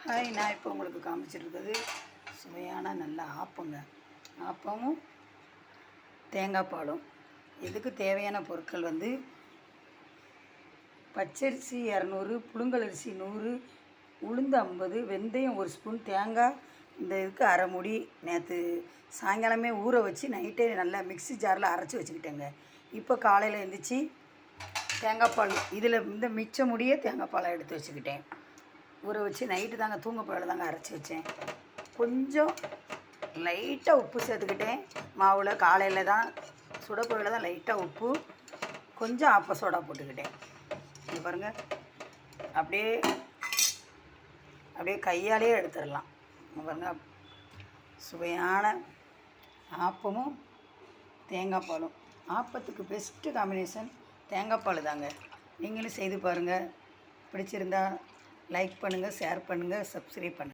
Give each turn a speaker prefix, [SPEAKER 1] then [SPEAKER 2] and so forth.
[SPEAKER 1] Hi, நான் இப்போ உங்களுக்கு காமிச்சிருக்கிறது சுவையான நல்ல ஆப்பங்க. ஆப்பமும் தேங்காய் பாலும். இதுக்கு தேவையான பொருட்கள் பச்சரிசி 200, புழுங்கலரிசி 100, உளுந்து 50, வெந்தயம் 1 ஸ்பூன், தேங்காய் இந்த இதுக்கு அரை மூடி. நேற்று சாயங்காலமே ஊற வச்சு நைட்டே நல்லா மிக்ஸி ஜாரில் அரைச்சி வச்சுக்கிட்டேங்க. இப்போ காலையில் எழுந்திரிச்சி தேங்காய் பால் இதில் இந்த மிச்ச முடியே தேங்காய் பாலை எடுத்து வச்சுக்கிட்டேன். ஊற வச்சு நைட்டு தாங்க தூங்க போயில தாங்க அரைச்சி வச்சேன். கொஞ்சம் லைட்டாக உப்பு சேர்த்துக்கிட்டேன் மாவில். காலையில் தான் சுட போயில தான் லைட்டாக உப்பு, கொஞ்சம் ஆப்ப சோடா போட்டுக்கிட்டேன். இது பாருங்கள், அப்படியே அப்படியே கையாலேயே எடுத்துடலாம். பாருங்கள், சுவையான ஆப்பமும் தேங்காய் பாலும். ஆப்பத்துக்கு பெஸ்ட்டு காம்பினேஷன் தேங்காய் பால் தாங்க. நீங்களும் செய்து பாருங்கள். பிடிச்சிருந்தா லைக் பண்ணுங்கள், ஷேர் பண்ணுங்கள், சப்ஸ்கிரைப் பண்ணுங்கள்.